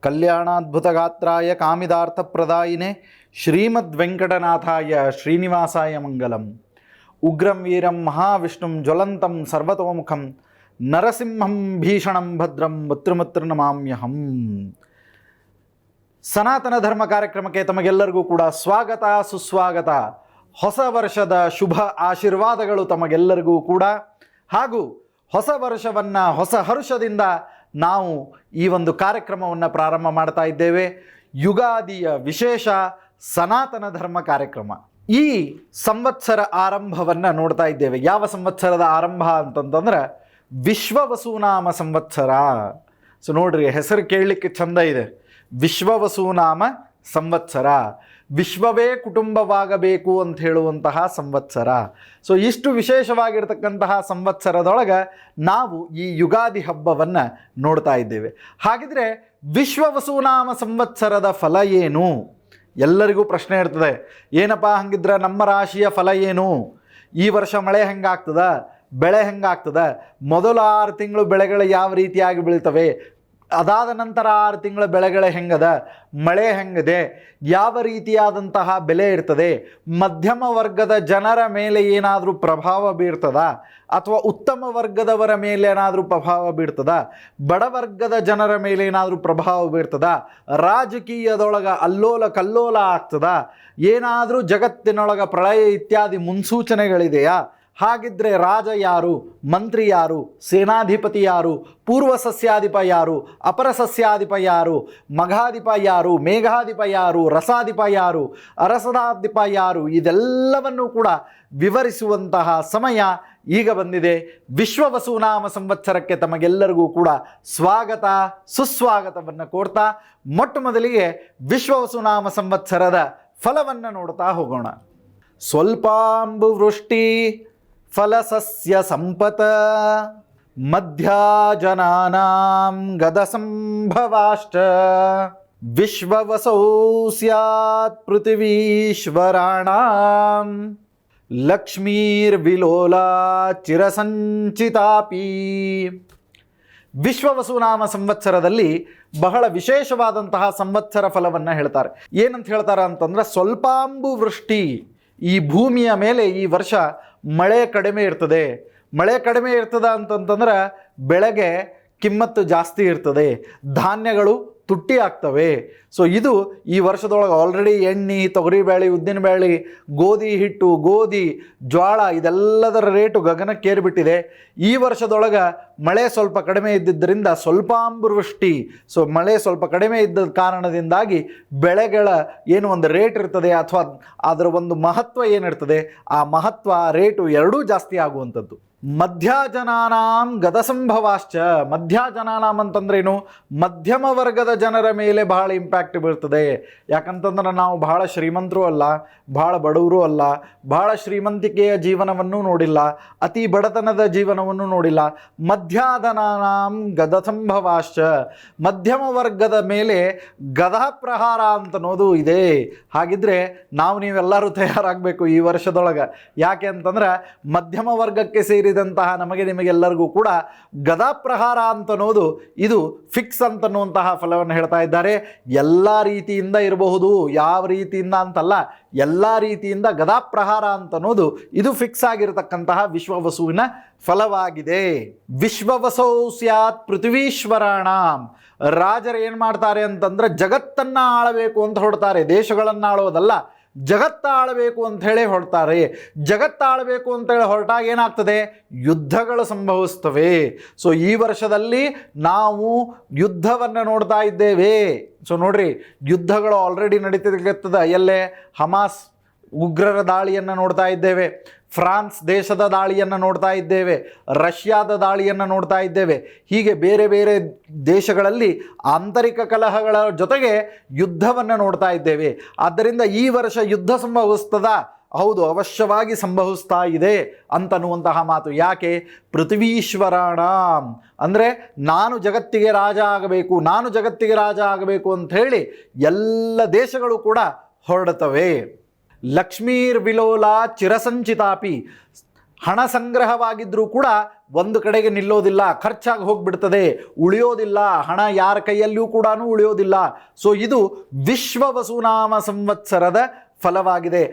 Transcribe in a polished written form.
ಕಲ್ಯಾಣಾದ್ಭುತಗಾತ್ರಾಯ ಕಾಮಿದಾರ್ಥಪ್ರದಾಯಿನೇ ಶ್ರೀಮದ್ವೆಂಕಟನಾಥಾಯ ಶ್ರೀನಿವಾಸಾಯ ಮಂಗಲಂ. ಉಗ್ರಂ ವೀರಂ ಮಹಾವಿಷ್ಣುಂ ಜ್ವಲಂತಂ ಸರ್ವತೋಮುಖಂ ನರಸಿಂಹಂ ಭೀಷಣಂ ಭದ್ರಂ ಮೃತ್ಯುಮೃತ್ಯುರ್ನಮಾಮ್ಯಹಂ. ಸನಾತನ ಧರ್ಮ ಕಾರ್ಯಕ್ರಮಕ್ಕೆ ತಮಗೆಲ್ಲರಿಗೂ ಕೂಡ ಸ್ವಾಗತ ಸುಸ್ವಾಗತ. ಹೊಸ ವರ್ಷದ ಶುಭ ಆಶೀರ್ವಾದಗಳು ತಮಗೆಲ್ಲರಿಗೂ ಕೂಡ. ಹಾಗೂ ಹೊಸ ವರ್ಷವನ್ನು ಹೊಸ ಹರುಷದಿಂದ ನಾವು ಈ ಒಂದು ಕಾರ್ಯಕ್ರಮವನ್ನು ಪ್ರಾರಂಭ ಮಾಡ್ತಾ ಇದ್ದೇವೆ. ಯುಗಾದಿಯ ವಿಶೇಷ ಸನಾತನ ಧರ್ಮ ಕಾರ್ಯಕ್ರಮ. ಈ ಸಂವತ್ಸರ ಆರಂಭವನ್ನು ನೋಡ್ತಾ ಇದ್ದೇವೆ. ಯಾವ ಸಂವತ್ಸರದ ಆರಂಭ ಅಂತಂತಂದ್ರೆ ವಿಶ್ವವಸುನಾಮ ಸಂವತ್ಸರ. ಸೊ ನೋಡ್ರಿ, ಹೆಸರು ಕೇಳಲಿಕ್ಕೆ ಚಂದ ಇದೆ, ವಿಶ್ವವಸುನಾಮ ಸಂವತ್ಸರ. ವಿಶ್ವವೇ ಕುಟುಂಬವಾಗಬೇಕು ಅಂತ ಹೇಳುವಂತಹ ಸಂವತ್ಸರ. ಸೊ ಇಷ್ಟು ವಿಶೇಷವಾಗಿರ್ತಕ್ಕಂತಹ ಸಂವತ್ಸರದೊಳಗೆ ನಾವು ಈ ಯುಗಾದಿ ಹಬ್ಬವನ್ನು ನೋಡ್ತಾ ಇದ್ದೇವೆ. ಹಾಗಿದ್ರೆ ವಿಶ್ವವಸುನಾಮ ಸಂವತ್ಸರದ ಫಲ ಏನು? ಎಲ್ಲರಿಗೂ ಪ್ರಶ್ನೆ ಇರ್ತದೆ, ಏನಪ್ಪ ಹಂಗಿದ್ರೆ ನಮ್ಮ ರಾಶಿಯ ಫಲ ಏನು? ಈ ವರ್ಷ ಮಳೆ ಹೆಂಗಾಗ್ತದ, ಬೆಳೆ ಹೆಂಗಾಗ್ತದ? ಮೊದಲು 6 ತಿಂಗಳು ಬೆಳೆಗಳು ಯಾವ ರೀತಿಯಾಗಿ ಬೀಳ್ತವೆ, ಅದಾದ ನಂತರ 6 ತಿಂಗಳ ಬೆಳೆಗಳು ಹೆಂಗದ, ಮಳೆ ಹೆಂಗದೆ, ಯಾವ ರೀತಿಯಾದಂತಹ ಬೆಲೆ ಇರ್ತದೆ, ಮಧ್ಯಮ ವರ್ಗದ ಜನರ ಮೇಲೆ ಏನಾದರೂ ಪ್ರಭಾವ ಬೀರ್ತದ, ಅಥವಾ ಉತ್ತಮ ವರ್ಗದವರ ಮೇಲೆ ಏನಾದರೂ ಪ್ರಭಾವ ಬೀರ್ತದ, ಬಡವರ್ಗದ ಜನರ ಮೇಲೆ ಏನಾದರೂ ಪ್ರಭಾವ ಬೀರ್ತದ, ರಾಜಕೀಯದೊಳಗೆ ಅಲ್ಲೋಲ ಕಲ್ಲೋಲ ಆಗ್ತದ, ಏನಾದರೂ ಜಗತ್ತಿನೊಳಗೆ ಪ್ರಳಯ ಇತ್ಯಾದಿ ಮುನ್ಸೂಚನೆಗಳಿದೆಯಾ? ಹಾಗಿದ್ರೆ ರಾಜ ಯಾರು, ಮಂತ್ರಿ ಯಾರು, ಸೇನಾಧಿಪತಿ ಯಾರು, ಪೂರ್ವ ಸಸ್ಯಾಧಿಪ ಯಾರು, ಅಪರ ಸಸ್ಯಾಧಿಪ ಯಾರು, ಮಘಾಧಿಪ ಯಾರು, ಮೇಘಾಧಿಪ ಯಾರು, ರಸಾಧಿಪ ಯಾರು, ಅರಸದಾಧಿಪ ಯಾರು, ಇದೆಲ್ಲವನ್ನೂ ಕೂಡ ವಿವರಿಸುವಂತಹ ಸಮಯ ಈಗ ಬಂದಿದೆ. ವಿಶ್ವವಸುನಾಮ ಸಂವತ್ಸರಕ್ಕೆ ತಮಗೆಲ್ಲರಿಗೂ ಕೂಡ ಸ್ವಾಗತ ಸುಸ್ವಾಗತವನ್ನು ಕೋರ್ತಾ ಮೊಟ್ಟ ಮೊದಲಿಗೆ ವಿಶ್ವವಸುನಾಮ ಸಂವತ್ಸರದ ಫಲವನ್ನು ನೋಡ್ತಾ ಹೋಗೋಣ. ಸ್ವಲ್ಪಾಂಬು ವೃಷ್ಟಿ ಫಲಸಸ್ಯ ಸಂಪತ ಮಧ್ಯಾಜನಾನಾಂ ಗದ ಸಂಭವಾಶ್ಚ ವಿಶ್ವವಸೌ ಸ್ಯಾತ್ ಪೃಥಿವೀಶ್ವರಾಣಾಂ ಲಕ್ಷ್ಮೀರ್ವಿಲೋಲಾ ಚಿರಸಂಚಿತಾಪಿ. ವಿಶ್ವವಸುನಾಮ ಸಂವತ್ಸರದಲ್ಲಿ ಬಹಳ ವಿಶೇಷವಾದಂತಹ ಸಂವತ್ಸರ ಫಲವನ್ನು ಹೇಳ್ತಾರೆ. ಏನಂತ ಹೇಳ್ತಾರೆ ಅಂತಂದ್ರೆ, ಸ್ವಲ್ಪಾಂಬು ವೃಷ್ಟಿ, ಈ ಭೂಮಿಯ ಮೇಲೆ ಈ ವರ್ಷ ಮಳೆ ಕಡಿಮೆ ಇರ್ತದೆ. ಮಳೆ ಕಡಿಮೆ ಇರ್ತದೆ ಅಂತಂತಂದ್ರೆ ಬೆಳೆಗೆ ಕಿಮ್ಮತ್ತು ಜಾಸ್ತಿ ಇರ್ತದೆ, ಧಾನ್ಯಗಳು ತುಟ್ಟಿ ಆಗ್ತವೆ. ಸೊ ಇದು ಈ ವರ್ಷದೊಳಗೆ ಆಲ್ರೆಡಿ ಎಣ್ಣೆ, ತೊಗರಿಬೇಳೆ, ಉದ್ದಿನಬೇಳೆ, ಗೋಧಿ ಹಿಟ್ಟು, ಗೋಧಿ, ಜ್ವಾಳ ಇದೆಲ್ಲದರ ರೇಟು ಗಗನಕ್ಕೇರಿಬಿಟ್ಟಿದೆ. ಈ ವರ್ಷದೊಳಗೆ ಮಳೆ ಸ್ವಲ್ಪ ಕಡಿಮೆ ಇದ್ದಿದ್ದರಿಂದ ಸ್ವಲ್ಪಾಂಬುವೃಷ್ಟಿ, ಸೊ ಮಳೆ ಸ್ವಲ್ಪ ಕಡಿಮೆ ಇದ್ದ ಕಾರಣದಿಂದಾಗಿ ಬೆಳೆಗಳ ಏನು ಒಂದು ರೇಟ್ ಇರ್ತದೆ ಅಥವಾ ಅದರ ಒಂದು ಮಹತ್ವ ಏನಿರ್ತದೆ, ಆ ಮಹತ್ವ ರೇಟು ಎರಡೂ ಜಾಸ್ತಿ ಆಗುವಂಥದ್ದು. ಮಧ್ಯಾಜನಾನಾಂ ಗದಸಂಭವಾಶ್ಚ. ಮಧ್ಯಾಜನಾನಾಂ ಅಂತಂದ್ರೇನು? ಮಧ್ಯಮ ವರ್ಗದ ಜನರ ಮೇಲೆ ಬಹಳ ಇಂಪ್ಯಾಕ್ಟ್ ಬೀಳ್ತದೆ. ಯಾಕಂತಂದ್ರೆ ನಾವು ಬಹಳ ಶ್ರೀಮಂತರೂ ಅಲ್ಲ, ಬಹಳ ಬಡವರು ಅಲ್ಲ, ಬಹಳ ಶ್ರೀಮಂತಿಕೆಯ ಜೀವನವನ್ನು ನೋಡಿಲ್ಲ, ಅತಿ ಬಡತನದ ಜೀವನವನ್ನು ನೋಡಿಲ್ಲ. ಮಧ್ಯಾಜನಾನಾಂ ಗದಸಂಭವಾಶ್ಚ, ಮಧ್ಯಮ ವರ್ಗದ ಮೇಲೆ ಗದಾ ಪ್ರಹಾರ ಅಂತನೋದು ಇದೆ. ಹಾಗಿದ್ರೆ ನಾವು ನೀವೆಲ್ಲರೂ ತಯಾರಾಗಬೇಕು ಈ ವರ್ಷದೊಳಗೆ. ಯಾಕೆ ಅಂತಂದ್ರೆ ಮಧ್ಯಮ ವರ್ಗಕ್ಕೆ ಸೇರಿದಂತಹ ನಮಗೆ ನಿಮಗೆಲ್ಲರಿಗೂ ಕೂಡ ಗದಾ ಪ್ರಹಾರ ಅಂತನೋದು ಇದು ಫಿಕ್ಸ್ ಅಂತನ್ನುವಂತಹ ಫಲವನ್ನು ಹೇಳ್ತಾ ಇದ್ದಾರೆ. ಎಲ್ಲ ರೀತಿಯಿಂದ ಇರಬಹುದು, ಯಾವ ರೀತಿಯಿಂದ ಅಂತಲ್ಲ, ಎಲ್ಲ ರೀತಿಯಿಂದ ಗದಾ ಪ್ರಹಾರ ಅಂತನೋದು ಇದು ಫಿಕ್ಸ್ ಆಗಿರತಕ್ಕಂತಹ ವಿಶ್ವವಸುವಿನ ಫಲವಾಗಿದೆ. ವಿಶ್ವವಸೌ ಸ್ಯಾತ್ ಪೃಥ್ವೀಶ್ವರಾಣಾಂ. ರಾಜರು ಏನು ಮಾಡ್ತಾರೆ ಅಂತಂದ್ರೆ ಜಗತ್ತನ್ನು ಆಳಬೇಕು ಅಂತ ಹೊರಡ್ತಾರೆ. ದೇಶಗಳನ್ನು ಆಳೋದಲ್ಲ, ಜಗತ್ತಾಳಬೇಕು ಅಂತ ಹೇಳಿ ಹೊರಡ್ತಾರೆ. ಜಗತ್ತಾಳಬೇಕು ಅಂತೇಳಿ ಹೊರಟಾಗ ಏನಾಗ್ತದೆ? ಯುದ್ಧಗಳು ಸಂಭವಿಸ್ತವೆ. ಸೊ ಈ ವರ್ಷದಲ್ಲಿ ನಾವು ಯುದ್ಧವನ್ನು ನೋಡ್ತಾ ಇದ್ದೇವೆ. ಸೊ ನೋಡ್ರಿ, ಯುದ್ಧಗಳು ಆಲ್ರೆಡಿ ನಡೀತಿರ್ತದೆ. ಎಲ್ಲೇ ಹಮಾಸ್ ಉಗ್ರರ ದಾಳಿಯನ್ನು ನೋಡ್ತಾ ಇದ್ದೇವೆ, ಫ್ರಾನ್ಸ್ ದೇಶದ ದಾಳಿಯನ್ನು ನೋಡ್ತಾ ಇದ್ದೇವೆ, ರಷ್ಯಾದ ದಾಳಿಯನ್ನು ನೋಡ್ತಾ ಇದ್ದೇವೆ. ಹೀಗೆ ಬೇರೆ ಬೇರೆ ದೇಶಗಳಲ್ಲಿ ಆಂತರಿಕ ಕಲಹಗಳ ಜೊತೆಗೆ ಯುದ್ಧವನ್ನು ನೋಡ್ತಾ ಇದ್ದೇವೆ. ಆದ್ದರಿಂದ ಈ ವರ್ಷ ಯುದ್ಧ ಸಂಭವಿಸ್ತದ? ಹೌದು, ಅವಶ್ಯವಾಗಿ ಸಂಭವಿಸ್ತಾ ಇದೆ ಅಂತನ್ನುವಂತಹ ಮಾತು. ಯಾಕೆ? ಪೃಥ್ವೀಶ್ವರಾಣ ಅಂದರೆ ನಾನು ಜಗತ್ತಿಗೆ ರಾಜ ಆಗಬೇಕು, ನಾನು ಜಗತ್ತಿಗೆ ರಾಜ ಆಗಬೇಕು ಅಂತ ಹೇಳಿ ಎಲ್ಲ ದೇಶಗಳು ಕೂಡ ಹೊರಡುತ್ತವೆ. ಲಕ್ಷ್ಮೀರ್ ವಿಲೋಲ ಚಿರಸಂಚಿತಾಪಿ. ಹಣ ಸಂಗ್ರಹವಾಗಿದ್ದರೂ ಕೂಡ ಒಂದು ಕಡೆಗೆ ನಿಲ್ಲೋದಿಲ್ಲ, ಖರ್ಚಾಗಿ ಹೋಗ್ಬಿಡ್ತದೆ, ಉಳಿಯೋದಿಲ್ಲ, ಹಣ ಯಾರ ಕೈಯಲ್ಲಿಯೂ ಕೂಡ ಉಳಿಯೋದಿಲ್ಲ. ಸೊ ಇದು ವಿಶ್ವ ವಸುನಾಮ ಸಂವತ್ಸರದ ಫಲವಾಗಿದೆ.